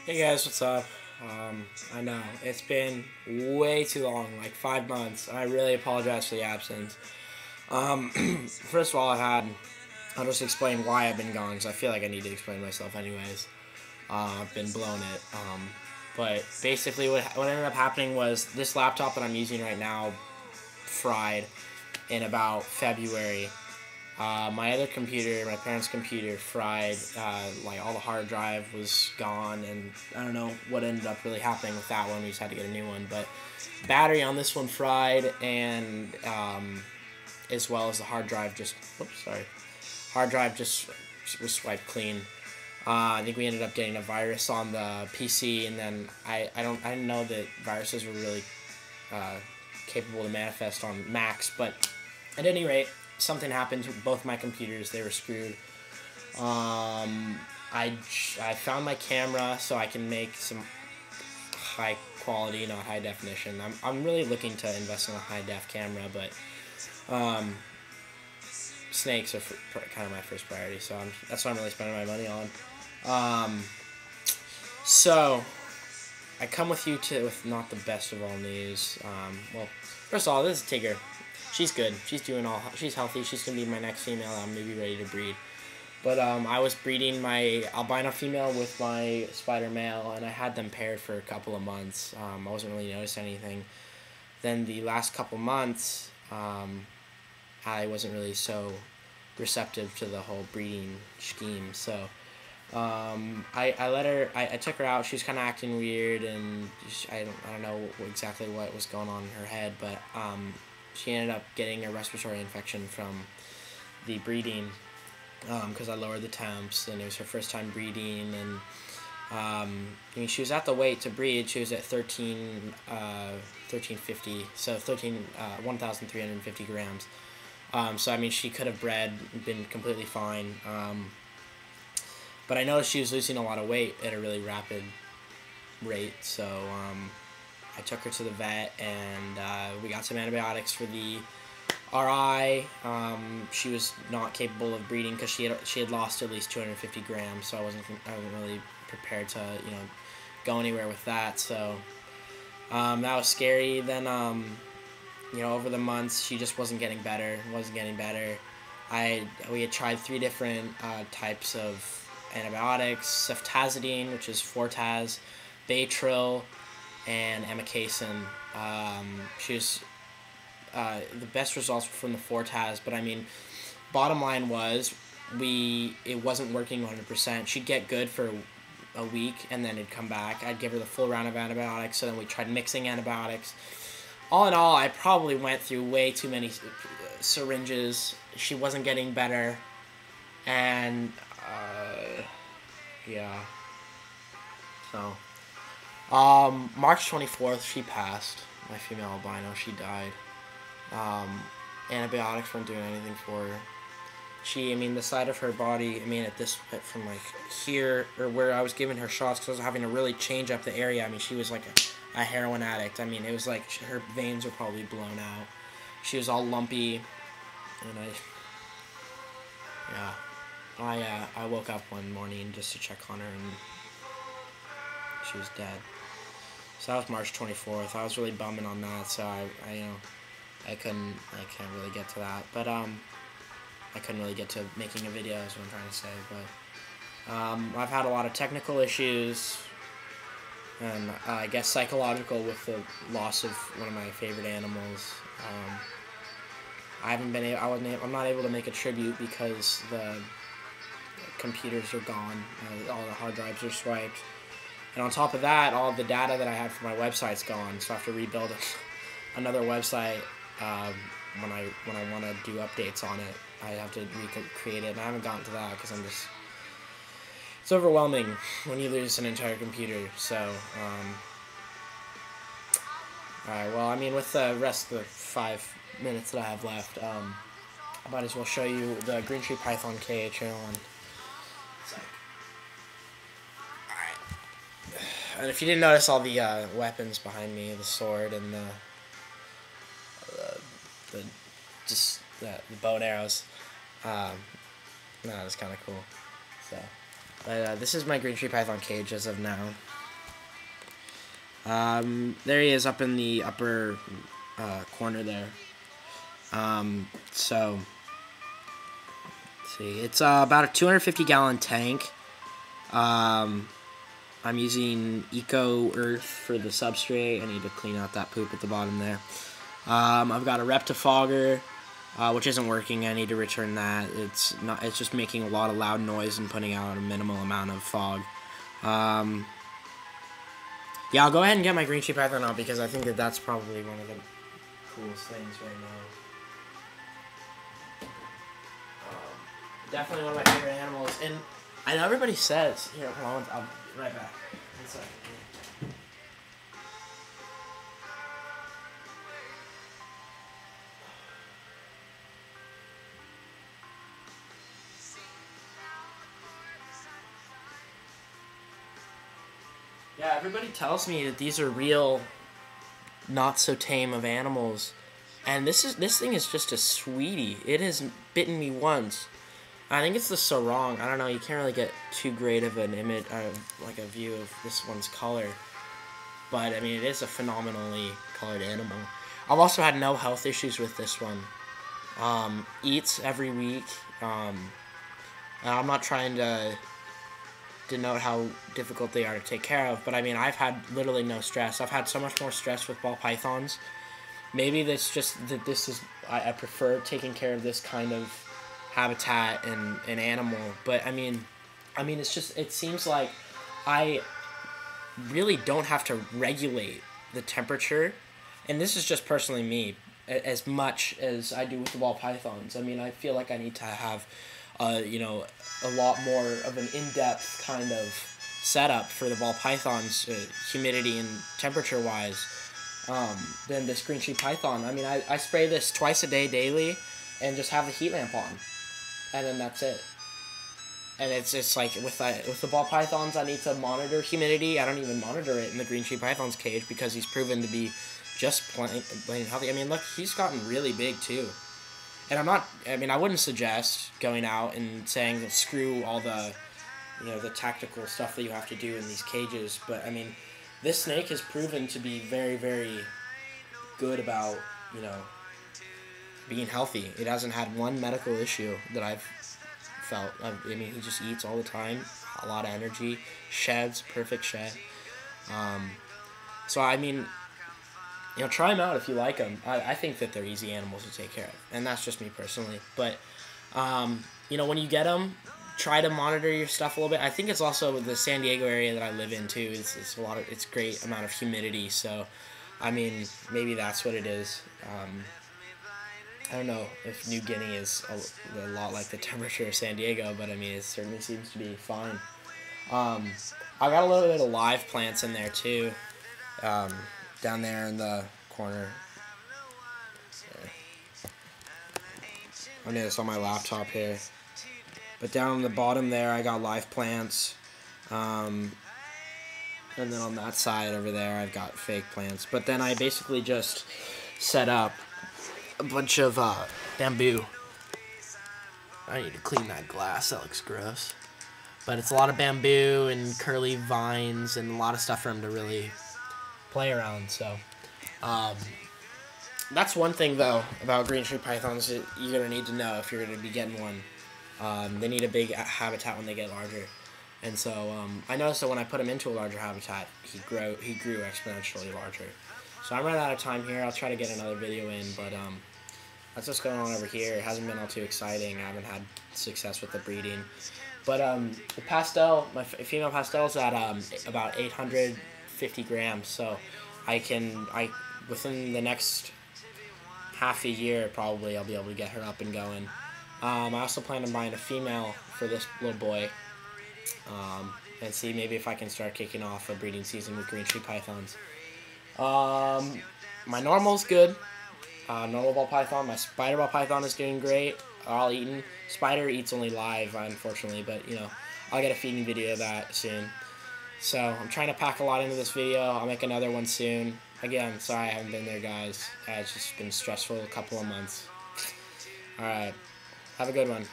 Hey guys, what's up? I know it's been way too long, like 5 months. I really apologize for the absence. First of all, I'll just explain why I've been gone because I feel like I need to explain myself anyways. I've been blowing it. But basically, what ended up happening was this laptop that I'm using right now fried in about February. My other computer, my parents' computer, fried. Like all the hard drive was gone, and I don't know what ended up really happening with that one. We just had to get a new one. But battery on this one fried, and as well as the hard drive just. Whoops, sorry. Hard drive just was swiped clean. I think we ended up getting a virus on the PC, and then I didn't know that viruses were really capable to manifest on Macs, but at any rate, something happened to both my computers. They were screwed. I found my camera so I can make some high quality, not high definition. I'm really looking to invest in a high def camera, but snakes are kind of my first priority, so that's what I'm really spending my money on. So I come with you with not the best of all news. Well, first of all, this is Tigger. She's good. She's healthy. She's gonna be my next female. I'm gonna be ready to breed. But I was breeding my albino female with my spider male, and I had them paired for a couple of months. I wasn't really noticing anything. Then the last couple months, I wasn't really so receptive to the whole breeding scheme. So I took her out. She was kind of acting weird, and I don't know exactly what was going on in her head, but she ended up getting a respiratory infection from the breeding because I lowered the temps, and it was her first time breeding, and I mean, she was at the weight to breed. She was at 1350, so 1,350 grams. So I mean, she could have been completely fine. But I noticed she was losing a lot of weight at a really rapid rate, so I took her to the vet, and we got some antibiotics for the RI. She was not capable of breeding because she had lost at least 250 grams, so I wasn't really prepared to go anywhere with that. So that was scary. Then over the months she just wasn't getting better. We had tried 3 different types of antibiotics: ceftazidime, which is Fortaz, Baytril, and amikacin. She was the best results were from the Fortaz, but I mean, bottom line was it wasn't working 100%. She'd get good for a week, and then it'd come back. I'd give her the full round of antibiotics, so then we tried mixing antibiotics. All in all, I probably went through way too many syringes. She wasn't getting better, and yeah. So, March 24th, she passed. My female albino, she died. Antibiotics weren't doing anything for her. The side of her body, from like here, or where I was giving her shots, because I was having to really change up the area. I mean, she was like a heroin addict. I mean, it was like her veins were probably blown out. She was all lumpy, and I woke up one morning just to check on her, and she was dead. So that was March 24th. I was really bumming on that, so I can't really get to that, but I couldn't really get to making a video is what I'm trying to say, but I've had a lot of technical issues, and I guess psychological with the loss of one of my favorite animals. I'm not able to make a tribute because the computers are gone, all the hard drives are swiped, and on top of that, all the data that I had for my website's gone, so I have to rebuild another website. When I want to do updates on it, I have to recreate it, and I haven't gotten to that because it's overwhelming when you lose an entire computer. So, alright, well, with the rest of the 5 minutes that I have left, I might as well show you the Green Tree Python KHL. And if you didn't notice all the weapons behind me, the sword and the bow and arrows, that's kind of cool. So, but this is my Green Tree Python cage as of now. There he is up in the upper corner there. So, let's see. It's about a 250-gallon tank. I'm using Eco Earth for the substrate. I need to clean out that poop at the bottom there. I've got a Reptifogger, which isn't working. I need to return that. It's just making a lot of loud noise and putting out a minimal amount of fog. Yeah, I'll go ahead and get my green sheep python out because I think that's probably one of the coolest things right now. Definitely one of my favorite animals. And I know everybody says, here, hold on, I'll be right back. One second. Yeah, everybody tells me that these are real, not so tame of animals, and this thing is just a sweetie. It has bitten me once. I think it's the sarong. I don't know. You can't really get too great of an image, like a view of this one's color, but I mean it is a phenomenally colored animal. I've also had no health issues with this one. Eats every week. And I'm not trying to denote how difficult they are to take care of, but I mean I've had literally no stress. I've had so much more stress with ball pythons. Maybe that's just that this is I prefer taking care of this kind of habitat and an animal, but I mean it's just, it seems like I really don't have to regulate the temperature, and this is just personally me, as much as I do with the ball pythons. I mean I feel like I need to have a lot more of an in-depth kind of setup for the ball pythons, humidity and temperature-wise, than this green sheep python. I mean, I spray this twice a day daily and just have the heat lamp on, and then that's it. And it's like with the ball pythons, I need to monitor humidity. I don't even monitor it in the green sheep python's cage because he's proven to be just plain healthy. I mean, look, he's gotten really big too. And I wouldn't suggest going out and saying screw all the, the tactical stuff that you have to do in these cages. But I mean, this snake has proven to be very, very good about, being healthy. It hasn't had one medical issue that I've felt. I mean, he just eats all the time, a lot of energy, sheds, perfect shed. So I mean, try them out if you like them. I think that they're easy animals to take care of, and that's just me personally. But, when you get them, try to monitor your stuff a little bit. I think it's also the San Diego area that I live in too. It's great amount of humidity. So, I mean, maybe that's what it is. I don't know if New Guinea is a lot like the temperature of San Diego, but I mean, it certainly seems to be fine. I got a little bit of live plants in there too. Down there in the corner. I'm doing this on my laptop here. But down on the bottom there, I got live plants. And then on that side over there, I've got fake plants. But then I basically just set up a bunch of bamboo. I need to clean that glass. That looks gross. But it's a lot of bamboo and curly vines and a lot of stuff for them to really play around. So that's one thing though about green sheep pythons that you're gonna need to know if you're gonna be getting one. They need a big habitat when they get larger, and so I noticed that when I put him into a larger habitat, he grew exponentially larger. So I'm running out of time here. I'll try to get another video in, but that's what's going on over here. It hasn't been all too exciting. I haven't had success with the breeding, but the pastel, my female pastel is at about 850 grams, so within the next half a year probably I'll be able to get her up and going. I also plan on buying a female for this little boy, and see maybe if I can start kicking off a breeding season with green sheep pythons. My normal's good. Normal ball python. My spider ball python is doing great. All eaten. Spider eats only live, unfortunately, but I'll get a feeding video of that soon. So I'm trying to pack a lot into this video. I'll make another one soon. Again, sorry I haven't been there, guys. It's just been stressful a couple of months. Alright. Have a good one.